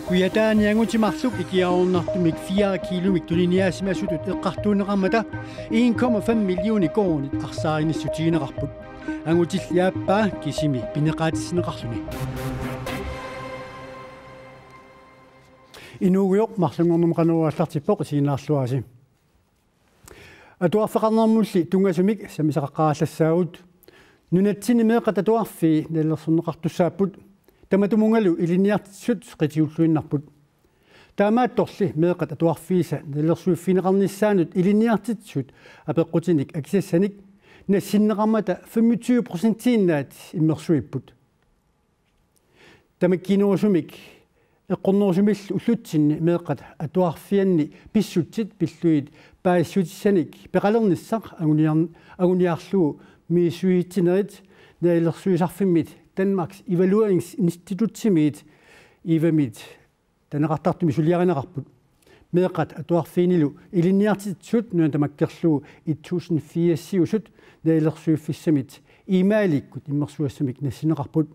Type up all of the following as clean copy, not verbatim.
Kuyataani angutimarluk ikiaornartumik 4 kilomik tuliniaasimasutut eqqartuuneqarmata 1,5 millioni kornit arsaariniссutiineqarput angutillaappa kisimi pineqaatissineqarluni inuugiuq marlungornumqanuuallartippoq isiinaarluasi atuarfeqarnermulli tungasumik samisaqaqqaallassaagut nunatsini meeqatatuarfi nallersunneqartussaapput tamatumungalu iliniartissut qitiulluinnarput taamaattorli meeqat atuarfiisa nallersuiffineqarnissaanut iliniartitsut apeqqutinik akisassanik nassinneqarmata 25%-inaat immersuipput tamakkinuusumik eqqornerusumillu ullutsinni meeqat atuarfianni pissutsit pilluit paassutисsaник peqalernissaq aguniarluu miisuitsinerit naallersuisarfimmit Danmarks evalueringsinstitutsimit ivamit taneqartartumi suliarineqarput meeqat atuarfiinilu iliniartitsut nuantamakkerluu 1400 naallersuiffissamit imaalikkut immersuassamik nassineqarput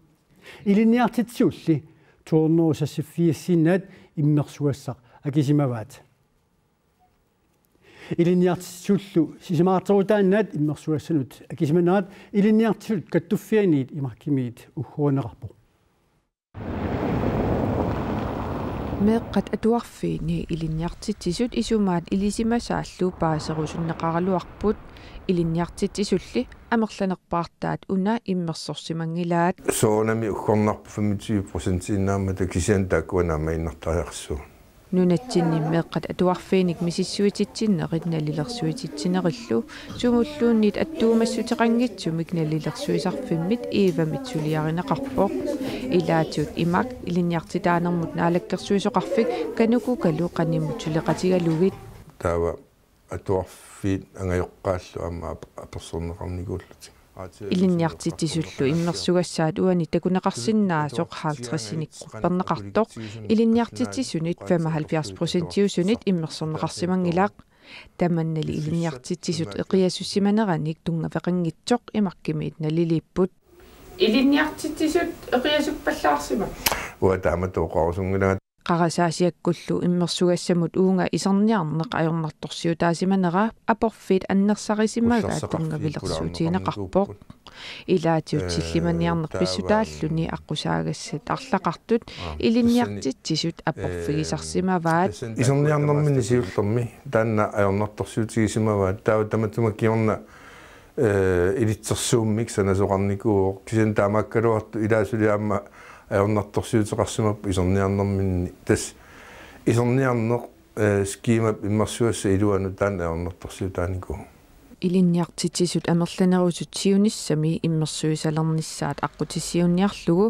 iliniartitsuulli tuornerusassiffiassinnaat immersuassaq akisimavaat iliniartitsullu sisimaarterutaannaat immersuassanut akisimanaat iliniartitsut kattuffianiit imarkimiit ugguaneqarpu meeqqat atuarfiini iliniartitsisut isumaat ilisimasaallu paaserusunneqaraluarput iliniartitsisulli amerlanerpaartaat una immersorsimangilaat soonami uggornarpu 25%-inaamata kisian taakkuanaama innartariarsu nunatsinni meeqqat atuarfiinik misissuititsinnerit nalilersuititsinnerillu sumulluunniit attuumassutеqангитсумик nalilersuisarfimmit iivamit suliarineqarpoq ilaatiut imak iliniartitaanermut naalakkersuisoqarfik kanukukalu qanimut suleqatigalugit taava atuarfiit angajoqqaallu amma apersorneqarniguullut iliniartitsisullu immersugassaat uani takuneqarsinnaasoq 50-sinikkurperneqartoq iliniartitsisunit 75%-iusunit immersorneqarsimangilaaq tamannali iliniartitsisut eqiasussimanaраник тунгafeqanngitsoq imarkimiit naliliipput iliniartitsisut eqiasuppallaarsima уа тааматооqarusungilaat qarasaasiakkullu immersugassamut uunga isarniarneq ajornartorsiutaasimanera aporfiit annersarisimagaat tungavilersuutiineqarpoq ilaatiut sillimaniarneq pissutaalluni aqusaagassat arlaqartut iliniartitsisut aporfigisarsimavaat isarniarnermini siullermi taanna ajornartorsiutigisimavaat taawa tamatumakkiorna ilitsersuummik sanasoqarnikuuq kisen taamaakkaluartu ilaasuliaamma ajornartorsiuteqarsimappu iserniarnerminni tas iserniarneq skiimap immersuassa iluanu taanna ajornartorsiutaaniku iliniartitsisut amerlanerusut siunissami immersuisalernissaat aqutissiunniarlugu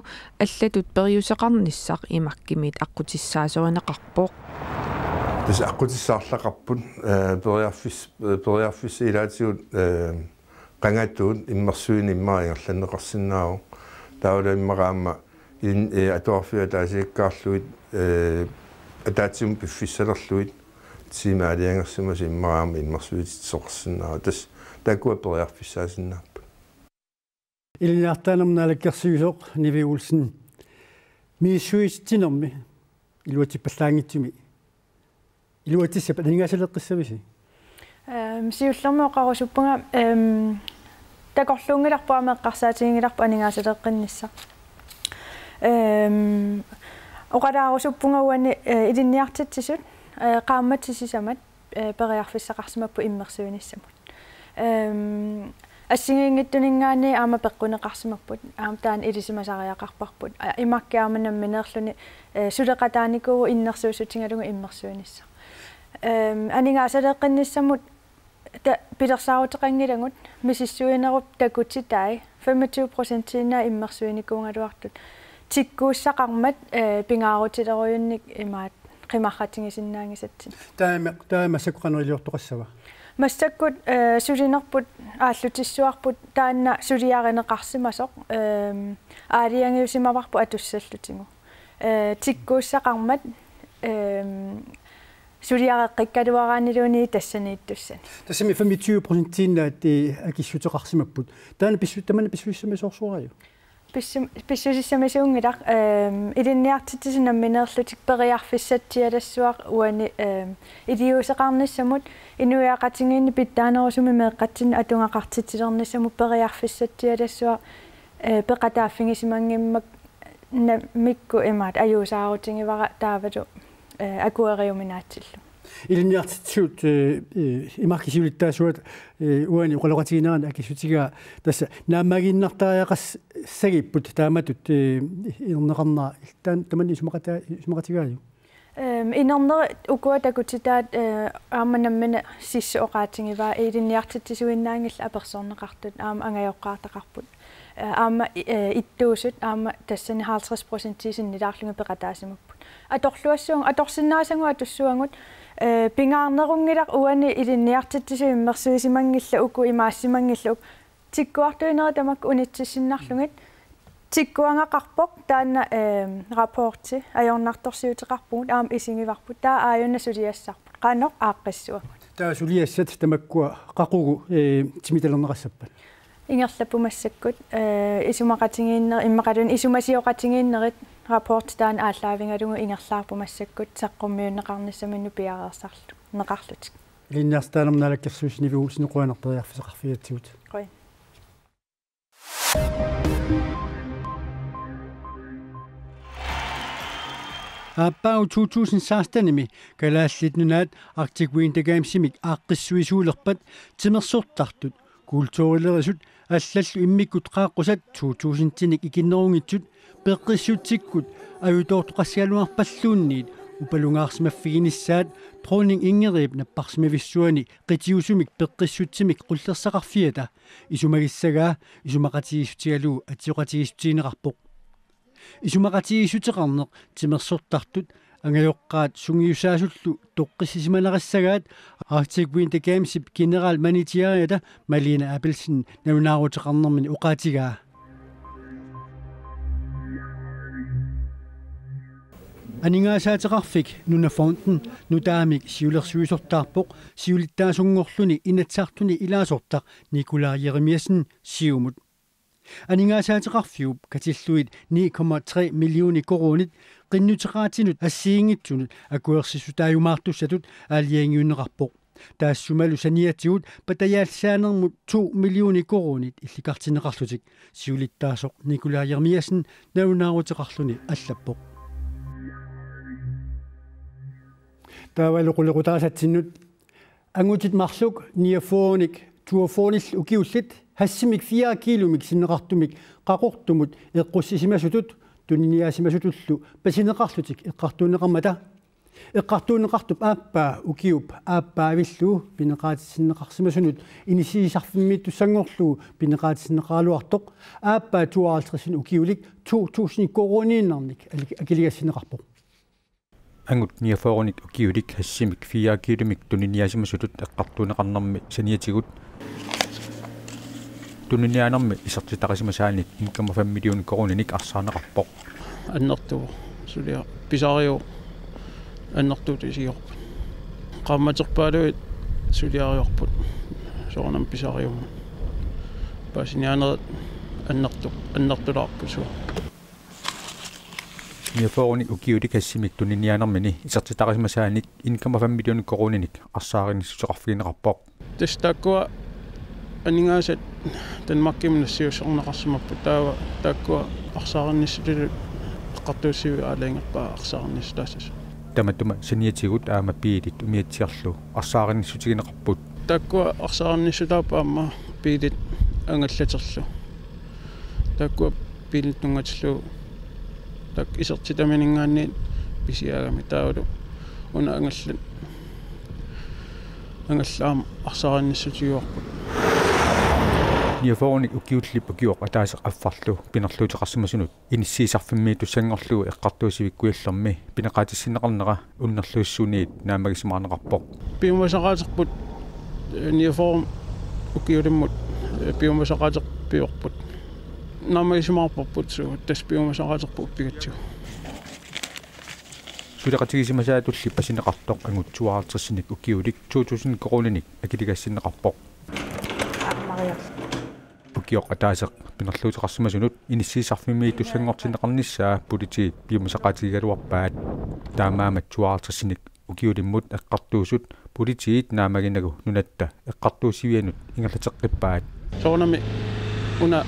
allatut periuseqarnissaq imakkimiit aqutissaasorinеqarpoq tas aqutissaarlaqarput periarfis ilaatigut qangattuut immersuini immaringerlanneqarsinnaaru taawala immaqaamma atuarfiataasiikkaarluit ataatsum piffissalerluit simaaliangersuma simmaraama immersuititsoqarsinnaaru tas takkua periarfissaasinnaappu iliniartaanamnaalakkersuisoq Nivi Olsen miissuitinermi iluatipallaangitsumi iluatissap aningaasaleqqissavisi siullermooqarusuppunga takorluungilarpu ameqqarsaatigilarpu aningaasaleqqinissaq oqalaarussuppunga uani iliniartitsisut qaammatisisamat periarfissaqarsimappu immersuinissamut ассигингиттунингаани аама пеққунеқарсимаппут аама таан илисимасариақарпарпут имаккиарманамминеерлүни сулеқатааникуу иннерсуусутингалугу иммерсуинисса анигаасалеққинниссамут та пилерсаарутеқангилагут мисиссуинеруп такутситаи 25%-ина иммерсуиникуунгалуартут тиккууссақармат пингаарутилеруйунник имаат қимарратингисиннаангисатсин таама сакуқанерилиортоқассава массаккут сулинерпут ааллутиссуарпут таанна сулиаринеқарсимасоқ аалиангиусимаварпу атуссаллутингу тиккууссақармат сулиареққиккалуараанилуни тассанииттуссан тассами 25%-иннаат акиссутеқарсимаппут таана писсуттамана писсуиссами соорсуараю писсусиссамисуунгилар илинниартитсинамминерлутик периарфиссатсиалассуар уани илиусеқарниссамут инуяақатингиинни питтаанерусуми меэққатсин атунгақартитсилерниссамут периарфиссатсиалассуар пеқатааффигисимангиммак микку имаат аюусаарутингивара таавалу акуэриуминаатсиллу илинниартитсуут имаркисиулиттаасуат уани оқалоқатигинаан акисутига тасса нааммагиннартариақас сагиппут тааматут инернеқарнаа илтаан тамани сумақатигааю инернери укуатакутитаат ааманаммина сиссуоқаатингиваа илинниартитсуиннаангилла аперсорнеқартут аама ангайоққаартақарпут аама иттуусут аама тассани 50% синнилаарлунга пеқатаасимаппут аторлуассуун аторсиннаасангуа туссуангут пингаарнерунгилар уани илинниартитсуи иммерсуисимангилла уку имаассимангилла тиккуартуинери тамак унитсиссиннарлугит тиккуангақарпоқ таана рапорти ajornartorsiuteqarpugut аам исингиварпут таа ааюнна сулиассарпут qaanoq ааqqissuagut таа сулиассат тамаккуа қақугу тимиталернеқассаппат ингерлаппумассаккут исумақатингииннер иммақалун исумасиоқатингииннерит рапорт таан ааллаавингалугу ингерлаарпумассаккут саққуммиуннеқарниссаминну пиареерсарлу неқарлутик илинниарстаанерналаккерсуусни виулсинеқуанертериарфисақарфиатсуут қой аппау 2016-ними калааллитнунаат Arctic Winter Games-имик ааққиссуисуулерпат тимерсууртартут культурилерисут аллаллу иммиккут qaаққусат 2000-тиник икиннерунгитсут пеққиссутсиккут аюутоортоқассиалуарпаллуунниит упалунгаарсимаффигиниссаат тронинг ингерип наппарсимависсуани қитиусумик пеққиссутсимик қуллерсақарфиата исумагиссагаа исумақатигиссутигалуу атиоқатигиссутиинеқарпоқ исумақатигиссутеқарнеқ тимерсортартут ангайоққаат сунгиусаасуллу тоққиссисималерассагаат Arctic Winter Games генерал манитиариата Малина Апелсин навнаарутеқарнермини уқаатигаа анигаасаатеқарфик нунафонтен нутаамик сиулерсуисортаарпоқ сиулиттаасунгорлуни инатсаартуни илаасортақ Николай Еремиасен сиумут анигаасаатеқарфиуп катиллуит 9,3 миллиони коронит qinnuteqaatinud assiingitsunut akuersissutaayumaartussatut aaliangiunneqarpoq taassumaalu saniatigut patayaalsaanermut 2 millioni koronit illikartineqarlutik siulittaasoq Nikolai Jeremiasen naunaaruteqarluni allappoq taavaluqullequtaasatsinut angutit marsuk niafonik tuafonil ukiullit hassimik 4 kilomik sinneqartumik qaqortumut eqqussissimasutut tuniniaasimasutullu pasineqarlutik eqqartuuneqarmata eqqartuuneqartup aappaa ukiup aappaavillu pineqaatissinneqarsimasunut inisiisarfimmiittussangorlu pineqaatissinneqaaluartoq aappaa 52 ukiulik 2000 koroniinnernik akiligassinneqarpoq angut niaforunik ukiulik hassimik 4 kilomik tuniniaasimasutut eqqartuuneqarnermi saniatigut tuniniaanarmi isertitaqisimasaanik 1,5 million koroninik arsaarneqarpoq аннерту сулиа писариу аннертут исиорпут qammaterpaaluit suliariorput soornam pisarium pasinianerat annertulaarput suo niaforunik ukiulik hassimik tuniniaanarmini isertitaqisimasaanik 1,5 million koroninik arsaarinissuteqarfigineqarpoq tastakkua анигаасат танмаккимнассиусернеқарсимаппу таава тааккуа арсаарнissutulu эққартууссиви аалаингерпаа арсаарнissутаассас таматума саниатигут аама пиилит умиатсиарлу арсаарнissутигинеқарпут тааккуа арсаарнissutaапа аама пиилит ангаллатерлу тааккуа пиилит нунгатиллу так исертитаминингаанни писиаагами таавалу уна ангаллаам арсаарнissutигуарпут niaforunik ukiullip ukiuq ataase affarlu pinerluuteqarsimasunut inissiisarfimmiitussangorlugu eqqartuusivikkuillermi pineqaatissinneqarnera unnerluissuuniit naamagisimaarneqarpoq piumasaqaaterput niaforum ukiulimmut piumasaqaaterpiorput naamagisimaarporput suu tas piumasaqaaterpu uppigatsu suleqatigisimaasaatulli pasineqartoq angutsuaartersinik ukiulik 2000 koroninik akiligassinneqarpoq пикиоқ атаасеқ пинерлуутеқарсимасунут иниссиисарфимми туссангортинеқарниссаа политиит пиумасақаатигалуарпаат таамаамат туаартассиник укиулиммут эққартуусут политиит наамагинагу нунатта эққартуусивианут ингерлатеққиппаат соонами уна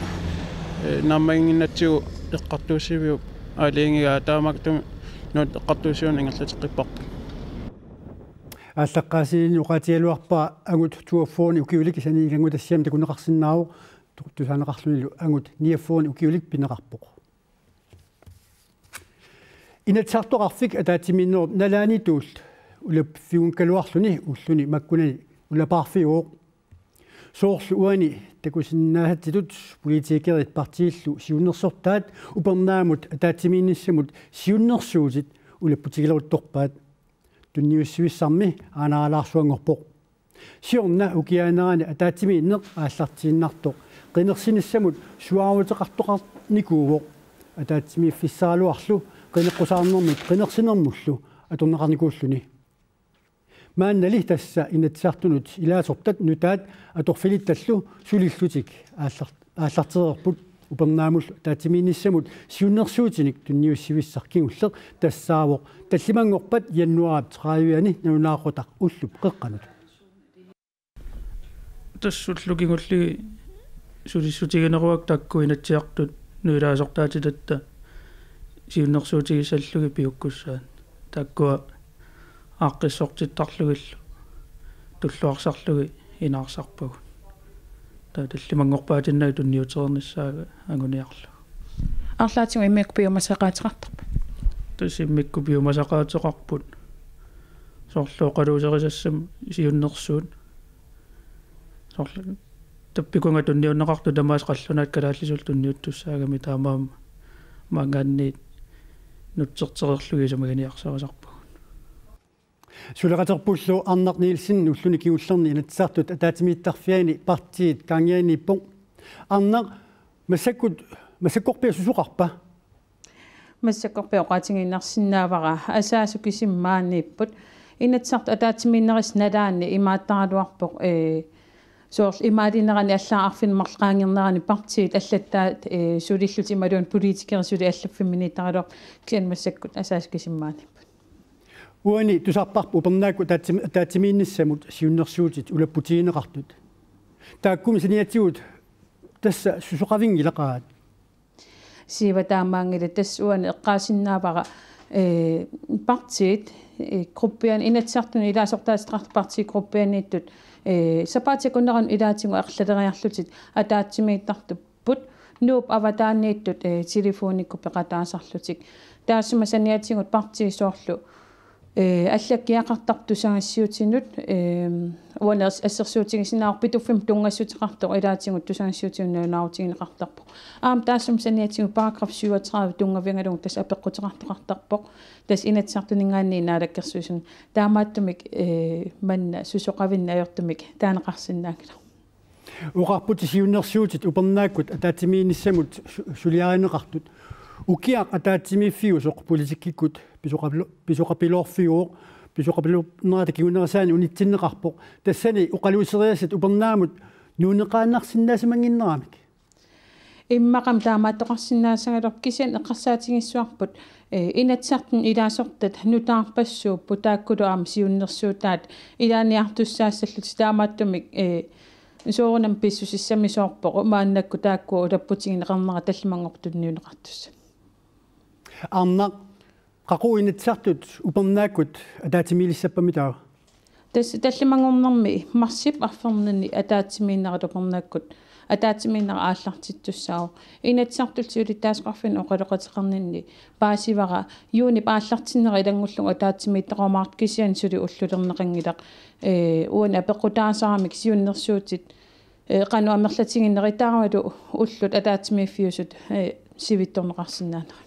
наамагиннатсигу эққартуусивиу алингига таамактум нут эққартуусиун ингерлатеққиппарпу ааллаққаасиини уқаатигалуарпаа агут туаффоони укиулик саниигангу тассиам такунеқарсинааву тусаанеқарлунилу агут ниаффоони укиулик пинеқарпоқ инатсартоқарфик атаатиминнеру налаани туул улап фиункалуарлуни уллуни маккунани улапаарфиуоқ соорлу уани такусиннаахаттитут политикерит партииллу сиуннерсортаат упернаамут атаатимиинниссамут сиуннерсуутит улаппутигилерутторпаат тунниуссивиссарми анаалаарсуангорпоқ сиорна укиаанерани атаатимииннеқ ааллартииннартоқ қинерсиниссамут суаарутеқартоқарникуувоқ атаатимииффиссаалуарлу қинеққусаарнэрмут қинерсинермуллу аторнеқарникууллуни мааннали тасса инатсаартунут илаасортат нутаат аторфилитталлу сулиллутик ааллартерерпут упернаамул таатимиинниссамут сиуннерсуутиник тунниуссивиссаркигуллеқ тассаавоқ таллимангорпат яннуаап траавиани нунаақутақ уллуп қеққанут тассуллукигуллиги сулиссутигинеруак таккуинатсиартут нуилаасортаатилатта сиуннерсуутигисаллуги пиуккуссаат таккуа ааққиссортиттарлугиллу туллуарсарлуги инаарсарпагу таллимангорпаатиннаа тунниутернissaага агуниарлу арлаатингу иммикку пиумасеқаатеқартарпа тусиммикку пиумасеқаатеқарпут соорлуоқалуусерисассам сиуннерсуут соорлу таппикунга тунниуннеқарту тамаас қаллунаат калааллисул тунниуттуссаагами таамаама маангаанниит нутсертерерлуги самаганиарсарасарпу сулеқатерпуллу арнақ нилсин уллуни кигуллерни инатсаартут атаатимииттарфиани партиит кангианиппоқ арнақ масаккорпиа сусуқарпа массаккорпиоқаатингиннарсинаавара асаасу кисиммааннииппут инатсарт атаатимииннерис налаанни имааттараluarpoq соорл имаалинерани аллаарфинмарлqaangернерани партиит аллаттаат сулиллути малуун политикерсули аллаффимминитаралуар киан массаккут асаасу кисиммааниппут уани тусарпарпу упернаакку таатимиинниссамут сиуннерсуутит улаппутигинеқартут тааккуми саниатсигут тасса сусоқавингилақаат сива таамаангила тассуани эққаасиннаавара партиит группиан инатсартуни илаасортаастеқарт партии группианииттут сапаатикуннеран илаатингу арлалериарлутит атаатсимииттартуппут нууп аватаанииттут телефоникку пеқатаасарлутик таассума саниатсигут партии соорлу аллаккиақартартусагассиутинут уанерс ассерсуутигисинаарпитуффим тунгассутеқартоқ илаатингут тусагассиутиннаанаутигинеқартарпоқ таассум саниатсигу параграф 37 тунгавингалугу тас апеққутеқартоқартарпоқ тас инатсартунингаанни наалаккерсуисун таамааттумик манна сусоқавинна аёртумик таанеқарсинаакила уқарпути сиуннерсуутит упернааккут атаатимиинниссамут сулиаринеқартут укиақ атаатимииффиусоқ политиккиккут писоқапилоорфиуоқ писоқапилуернерата кигунерасаани унитсиннеқарпоқ тассани уқалуусериасат упернаамут нуунеқааннарсинаасамангиннерамик иммақам таамааттоқарсинаасагалор кисиан эққарсаатигиссуарпут инатсартун илаасортат нутаарпассууппу тааккулуарми сиуннерсуутаат илааниартуссаассаллут таамааттумик соорунам писсусиссами соорпоқ мааннакку таакку улаппутигинеқарнера таллимангортунниунеқартусса арна қақуинатсартут упернааккут атаатимилиссаппамитаа тас таллимангорнэрми марсип арфернани атаатимииннералупернааккут атаатимииннера ааллартиттуссаау инатсартулсиули таасқарфин оқалеқатеқарнинни паасивара юуни пааллартиннера илангуллуг атаатимииттеқормаарт кисиан сули уллулернеқангилақ уана пеққутаасарамик сиуннерсуутит қану амерлатигиннеритааруалу уллут атаатимииффиусут сивитторнеқарсинаанера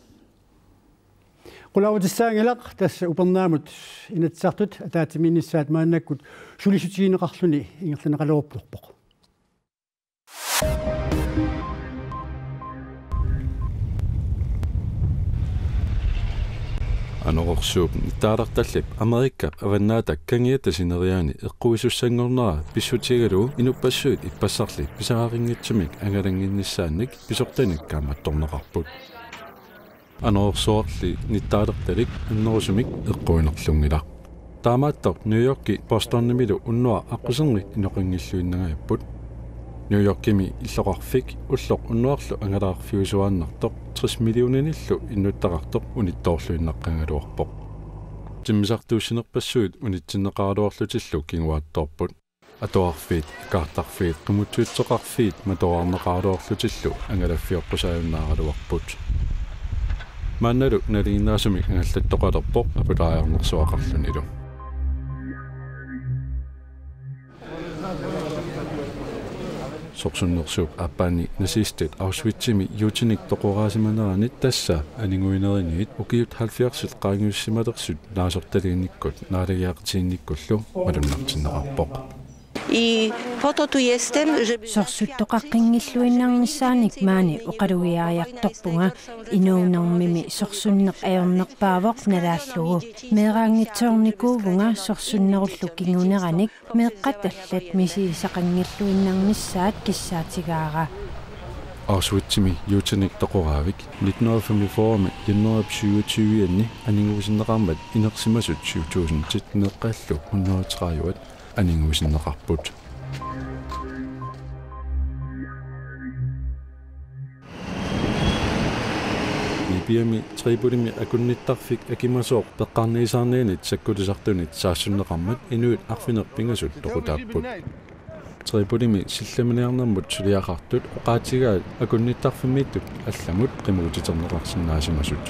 qulaavutisaangalaq tassa upernaamut inatsartut ataatimiinnissaat maannakkut sulisutigineqarluni ingerlaneqaluorpulorpoq Anoroqsuup taarartallip Amerikka avannaata kangiata sineriani eqquisussangornera pissutigalu inupassuut ippassarli pisaaringitsimik angalanginnissaannik pisortanik kaammattorneqarput anororsuarli nittaalertalik annorusumik eqquinerlungila taamaattor New Yorki Bostonnimilu unnua aqusenrik inoqingilluinnagayapput New Yorkimi illoqarfik ulloq unnuarlu angalaarfiusuaannartoq 60 millionenillu innuttaqartoq unittoorluinnaqqangaluarpoq timmisartuussinerpassuut unitsinneqaaluorlutillu kinguaattorput atuarfiit kaartarfiit qimutsuutsoqarfiit matoarneqaaluorlutillu angalaffiorqusaayunnaaraluarput mannalu naliinnaasumi angallattoqalerpoq apulaajarnersuaqarlunilu sorsunnersuup appaani nasistit Auschwitzimi yuutinik toqoraasimaneranit tassa aninguineriniit ukiut 70 qaangiussimalerсут naasortaliinnikkut naalagiaqtiinnikkullu malunnartinneqarpoq I po to tu jestem, żeby sorsuttоqaqqingilluinnarnissaanik maani uqalugiariartorpunga inuunarmimi sorsunneq ajornerpaavoq nalaallugu meeraangitsoornikuuvunga sorsunnerullu kinguneranik meeqqatallat misiisaqangilluinnarnissaat kissaatigaara Auschwitzimi yuutinik toqoraavik 1945 januari 27 aninguusinneqarmat inersimasut 7000 neqqaallu 130 aninguusinneqarput Libiami tribulimi akunnittarfik akimasooq peqqarniisaarniinit sakkulisartunit saassunneqarmat inuit arfinerpingasut toqutaapput tribulimi sillamaniarnermut suliaqartut oqaatigaat akunnittarfimmiittut allamut qimuutiterneqarsinnaasimasut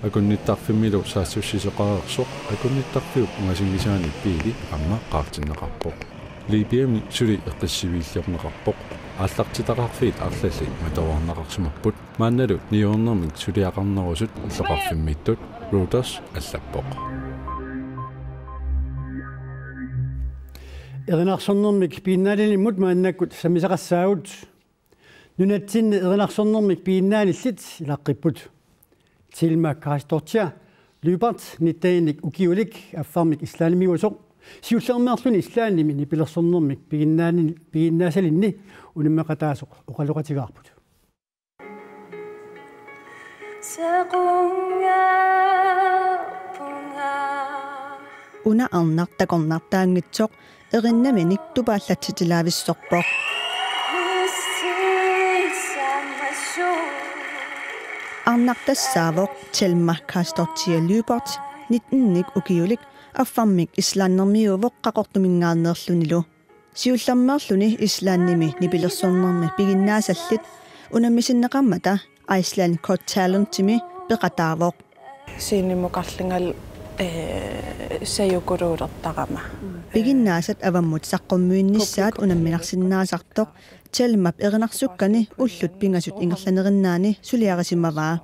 akunnittarfimmilu saassussiseqareersoq akunnittarfiuk ungasingisaani piili amma qaartinneqarpoq Libiami suli eqqissiviillorneqarpoq ааллартитақарфиит арлалли матаваарнақарсумаппут маанналу ниуорнэрмик сулиақарнерусут уллоқарфиммиттут Reuters аллаппоқ эринарсорнэрмик пииннаалилиммут мааннаккут самисақассаагут нунатсинни эринарсорнэрмик пииннаалиллит илаққиппут тилма каастортиа Lübert nittainik ukiulik affarmik islaanimiusoq siullermeerluni islaanimi nipilersornermik piginnaasalinni unimmeqataasoq oqaloqatigaarput una arnartakornartaangitsoq erinaminik tupaallatsitilaavissорpoq arnartassaavoq Thelma Kastortia Lübert 19nik ukiulik affarmik islaannermiuvoq qaqortumingaarnerlunilu siullermeerluni islaannimi nipilersornermi piginnaasallit unammisinneqammata Iceland Got Talent-timi peqataavoq siinimmuqarlingal sayukuruulertaqama piginnaasat avammut saqqummuinnissaat unamminarsinnaasartoq Thelmap erinarsukkani ullut pingasut ingerlanerinaani suliarisimavaa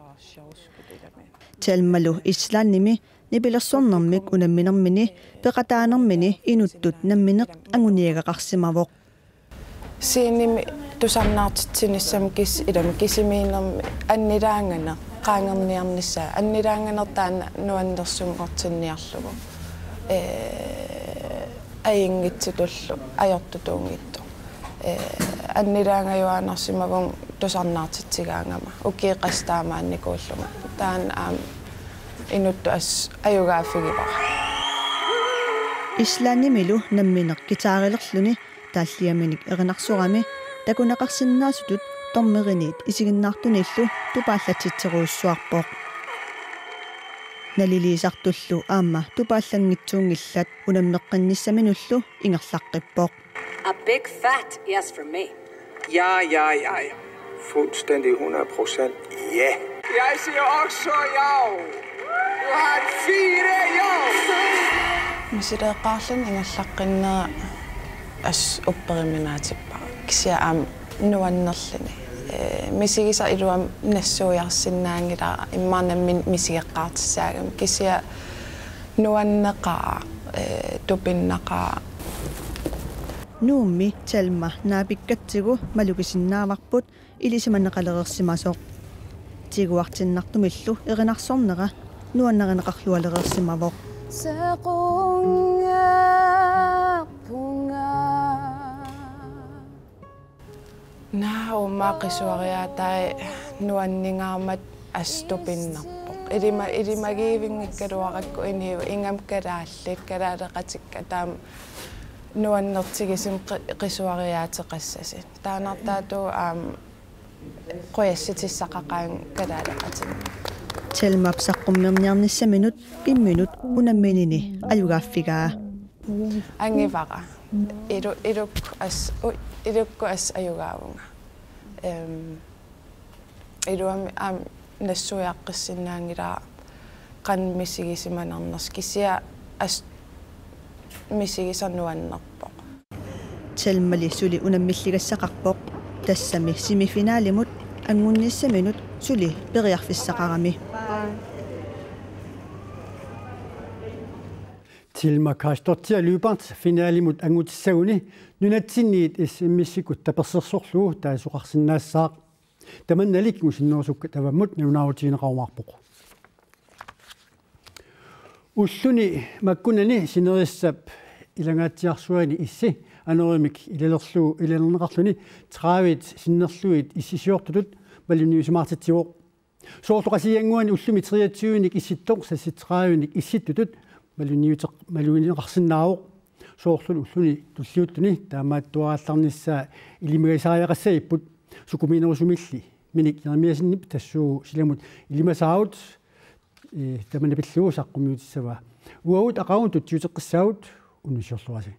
Thelmalu islaannimi nipilersornermik unamminermini peqataanermini inuttut nammineq anguniagaqarsimavoq siinimi tusarnaartitsinissam kis ilami kisimiinermi annilaangana qaangerniarnissaa annilaanganertaana nuannersunngortinniarlugu aingitsitullu ajortutuungittu annilaangajuaanarsimavun tusarnaartitsigaangama ukiiqastaamaannikuulluma taan inuttu as ajugaaffigipara islaannimilu nammineq kitaarillerluni taalliaminik erinarsorami takunaqarsinnaasutut tormeriniit isiginnaartunillu tupaallatsitseruussuarpoq naliliisartullu aamma tupaallangitsuungillat unammeqqinnissaminullu ingerlaqqippoq A big fat yes for me. Ja. Fuldstændig 100%. Ja. Jeg siger også ja. Du har 4 ja. Misideeqaarlun ingallaqqinneera as upperiminaatippa kisia nuannerlini misigisa iluam nassuujarsinnaangila immaanammin misigeqqaartissaagam kisia nuanneqaa tupinnaqaa nuummi Thelma naapikkatsigu malukisinnaavarput ilisimanneqalereersimasoq tiguartinnartumillu erinarsornera нуаннеринеқарлуалереерсимавоқ наумаақисуариаатай нуаннингаармат аступиннарпоқ илимагиивингиккалуаракку иниу ингам калааллит калаалеқатикка таам нуаннертигисим қисуариаатеқассасит таанартаату қоясситиссақақаан калаалеқатин телмап саққуммерниарниссаминут имминут унамминини аюгааффигаа ангивара илукку ас аюгаавунга илуами нассуяаққиссиннаангилаа qanmisigisimанернерс кисиа ас мисигисарнуаннерпоқ телмали сули унаммиллигассақарпоқ тассами семифиналимут ангунниссаминут сули периарфиссақарами Tilma kaastortia lyubart finaalimut angutissaguni nunatsinniit issimmissikut tapersersorluu taasuqarsinnaassaq tamannalik usinnorsukka tavammut nunaarutiineqarumarpoq ulluni makkunani sinerissap ilangaatsiarsuani issi anerimik ilerneqarluni traavit sinnerluit issisiortutut maluniusimaartitsioq soorluqasianguani ullumi 23-nik issittoq sassitraavinik issittutut малуниеқарсинаароқ соорлу уллуни туллиуттуни таамааттуаралларнissaа илимагисариақассаиппут сукуминерусумилли миник ярмиасиннип тассуу силамут илимасаавут таманапиллуу саққумиутиссава уаут ақаун тутсиутеққиссаавут уннисиорлуаси